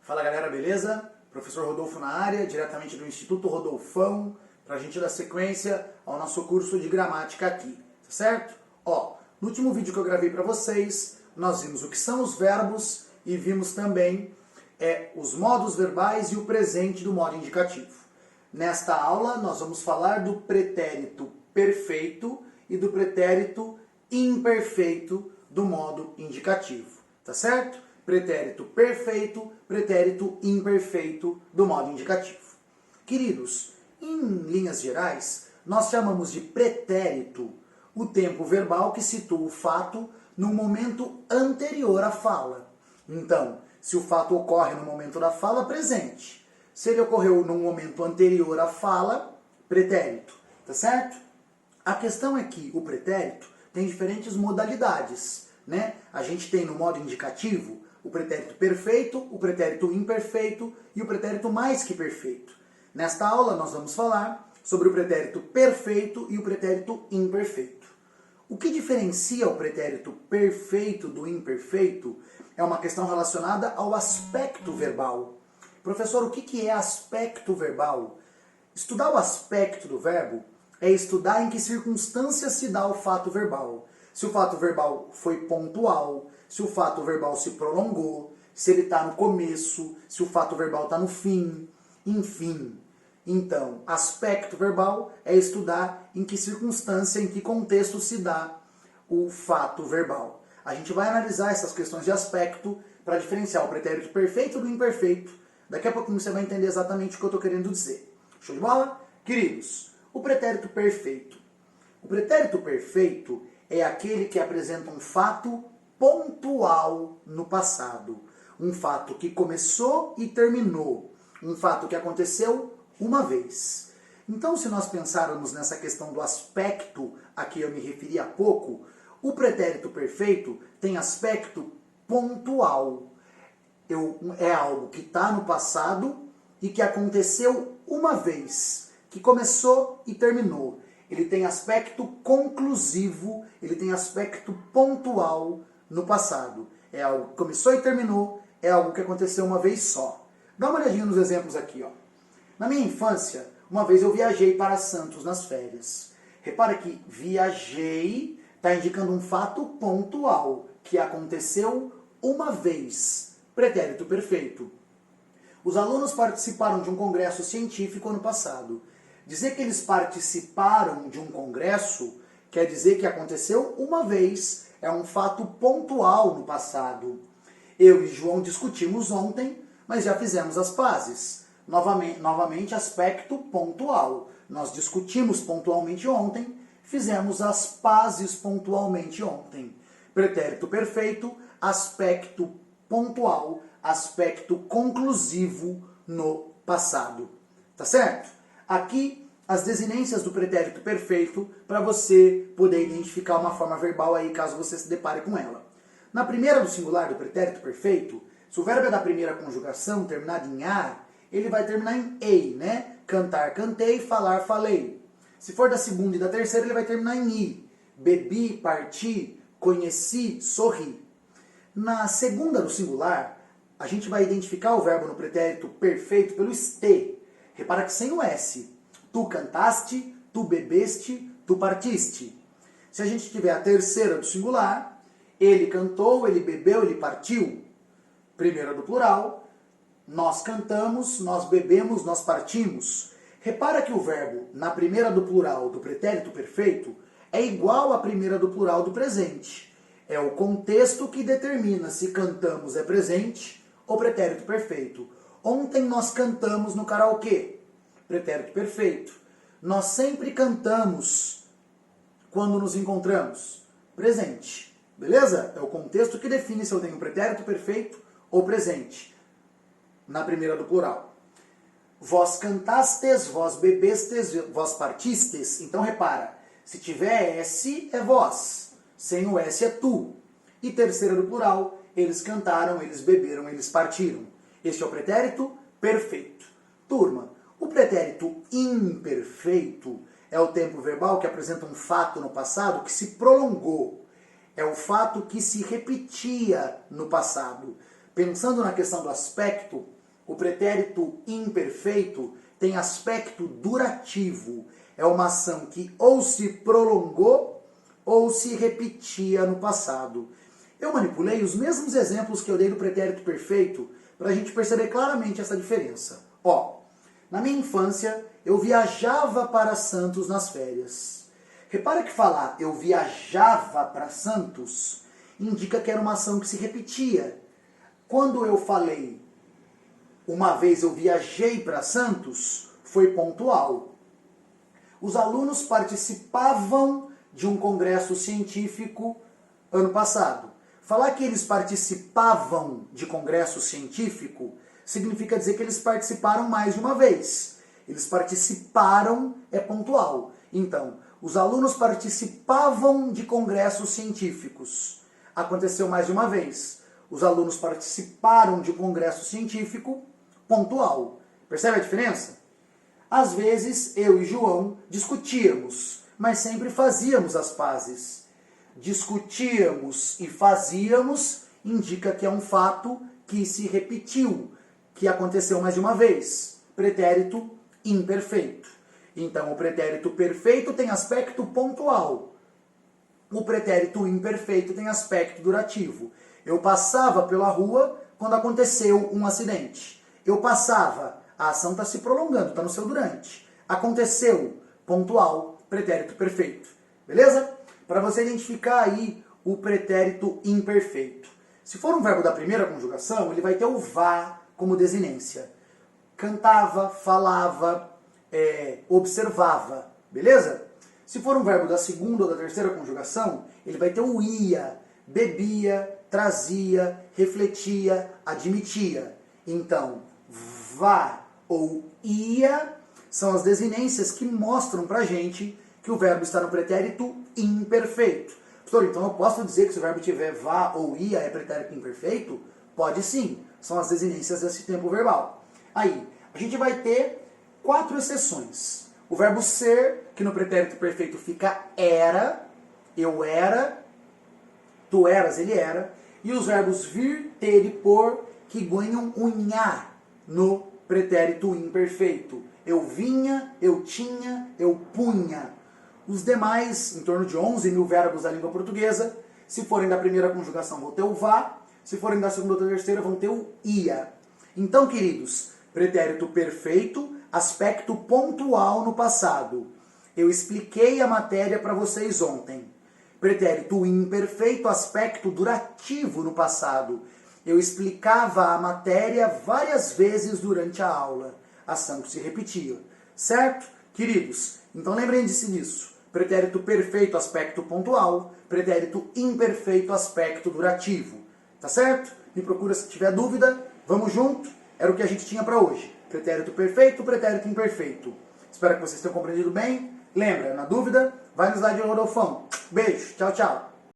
Fala galera, beleza? Professor Rodolfo na área, diretamente do Instituto Rodolfão, para a gente dar sequência ao nosso curso de gramática aqui, tá certo? Ó, no último vídeo que eu gravei para vocês, nós vimos o que são os verbos e vimos também os modos verbais e o presente do modo indicativo. Nesta aula nós vamos falar do pretérito perfeito e do pretérito imperfeito do modo indicativo, tá certo? Pretérito perfeito, pretérito imperfeito do modo indicativo. Queridos, em linhas gerais, nós chamamos de pretérito o tempo verbal que situa o fato no momento anterior à fala. Então, se o fato ocorre no momento da fala, presente. Se ele ocorreu no momento anterior à fala, pretérito, tá certo? A questão é que o pretérito tem diferentes modalidades, né? A gente tem no modo indicativo o pretérito perfeito, o pretérito imperfeito e o pretérito mais que perfeito. Nesta aula nós vamos falar sobre o pretérito perfeito e o pretérito imperfeito. O que diferencia o pretérito perfeito do imperfeito é uma questão relacionada ao aspecto verbal. Professor, o que é aspecto verbal? Estudar o aspecto do verbo é estudar em que circunstâncias se dá o fato verbal. Se o fato verbal foi pontual, se o fato verbal se prolongou, se ele está no começo, se o fato verbal está no fim, enfim. Então, aspecto verbal é estudar em que circunstância, em que contexto se dá o fato verbal. A gente vai analisar essas questões de aspecto para diferenciar o pretérito perfeito do imperfeito. Daqui a pouquinho você vai entender exatamente o que eu estou querendo dizer. Show de bola? Queridos, o pretérito perfeito. O pretérito perfeito é aquele que apresenta um fato pontual no passado. Um fato que começou e terminou. Um fato que aconteceu uma vez. Então, se nós pensarmos nessa questão do aspecto a que eu me referi há pouco, o pretérito perfeito tem aspecto pontual. É algo que está no passado e que aconteceu uma vez, que começou e terminou. Ele tem aspecto conclusivo, ele tem aspecto pontual no passado. É algo que começou e terminou, é algo que aconteceu uma vez só. Dá uma olhadinha nos exemplos aqui, ó. Na minha infância, uma vez eu viajei para Santos nas férias. Repara que viajei está indicando um fato pontual, que aconteceu uma vez. Pretérito perfeito. Os alunos participaram de um congresso científico ano passado. Dizer que eles participaram de um congresso quer dizer que aconteceu uma vez, é um fato pontual no passado. Eu e João discutimos ontem, mas já fizemos as pazes. Novamente aspecto pontual. Nós discutimos pontualmente ontem, fizemos as pazes pontualmente ontem. Pretérito perfeito, aspecto pontual, aspecto conclusivo no passado. Tá certo? Aqui, as desinências do pretérito perfeito, para você poder identificar uma forma verbal aí, caso você se depare com ela. Na primeira do singular do pretérito perfeito, se o verbo é da primeira conjugação, terminado em a, ele vai terminar em ei, né? Cantar, cantei, falar, falei. Se for da segunda e da terceira, ele vai terminar em i. Bebi, parti, conheci, sorri. Na segunda do singular, a gente vai identificar o verbo no pretérito perfeito pelo ste. Repara que sem o S. Tu cantaste, tu bebeste, tu partiste. Se a gente tiver a terceira do singular, ele cantou, ele bebeu, ele partiu. Primeira do plural, nós cantamos, nós bebemos, nós partimos. Repara que o verbo na primeira do plural do pretérito perfeito é igual à primeira do plural do presente. É o contexto que determina se cantamos é presente ou pretérito perfeito. Ontem nós cantamos no karaokê. Pretérito perfeito. Nós sempre cantamos quando nos encontramos. Presente. Beleza? É o contexto que define se eu tenho pretérito perfeito ou presente. Na primeira do plural. Vós cantastes, vós bebestes, vós partistes. Então repara, se tiver S é vós. Sem o S é tu. E terceira do plural, eles cantaram, eles beberam, eles partiram. Este é o pretérito perfeito. Turma, o pretérito imperfeito é o tempo verbal que apresenta um fato no passado que se prolongou. É o fato que se repetia no passado. Pensando na questão do aspecto, o pretérito imperfeito tem aspecto durativo. É uma ação que ou se prolongou ou se repetia no passado. Eu manipulei os mesmos exemplos que eu dei do pretérito perfeito para a gente perceber claramente essa diferença. Ó, na minha infância, eu viajava para Santos nas férias. Repara que falar eu viajava para Santos indica que era uma ação que se repetia. Quando eu falei uma vez eu viajei para Santos, foi pontual. Os alunos participavam de um congresso científico ano passado. Falar que eles participavam de congresso científico significa dizer que eles participaram mais de uma vez. Eles participaram é pontual. Então, os alunos participavam de congressos científicos. Aconteceu mais de uma vez. Os alunos participaram de congresso científico pontual. Percebe a diferença? Às vezes, eu e João discutíamos, mas sempre fazíamos as pazes. Discutíamos e fazíamos indica que é um fato que se repetiu, que aconteceu mais de uma vez. Pretérito imperfeito. Então, o pretérito perfeito tem aspecto pontual. O pretérito imperfeito tem aspecto durativo. Eu passava pela rua quando aconteceu um acidente. Eu passava, a ação está se prolongando, está no seu durante. Aconteceu, pontual, pretérito perfeito. Beleza? Para você identificar aí o pretérito imperfeito. Se for um verbo da primeira conjugação, ele vai ter o vá como desinência. Cantava, falava, observava. Beleza? Se for um verbo da segunda ou da terceira conjugação, ele vai ter o ia, bebia, trazia, refletia, admitia. Então, vá ou ia são as desinências que mostram pra gente que o verbo está no pretérito imperfeito. Professor, então eu posso dizer que se o verbo tiver vá ou ia é pretérito imperfeito? Pode sim, são as desinências desse tempo verbal. Aí, a gente vai ter 4 exceções. O verbo ser, que no pretérito perfeito fica era, eu era, tu eras, ele era. E os verbos vir, ter e por, que ganham um nha no pretérito imperfeito. Eu vinha, eu tinha, eu punha. Os demais, em torno de 11 mil verbos da língua portuguesa, se forem da primeira conjugação vão ter o vá, se forem da segunda ou da terceira vão ter o ia. Então, queridos, pretérito perfeito, aspecto pontual no passado. Eu expliquei a matéria para vocês ontem. Pretérito imperfeito, aspecto durativo no passado. Eu explicava a matéria várias vezes durante a aula. Ação que se repetia. Certo? Queridos, então lembrem-se disso. Pretérito perfeito, aspecto pontual. Pretérito imperfeito, aspecto durativo. Tá certo? Me procura se tiver dúvida. Vamos junto. Era o que a gente tinha para hoje. Pretérito perfeito, pretérito imperfeito. Espero que vocês tenham compreendido bem. Lembra, na dúvida, vai no slide do Rodolfão. Beijo, tchau, tchau.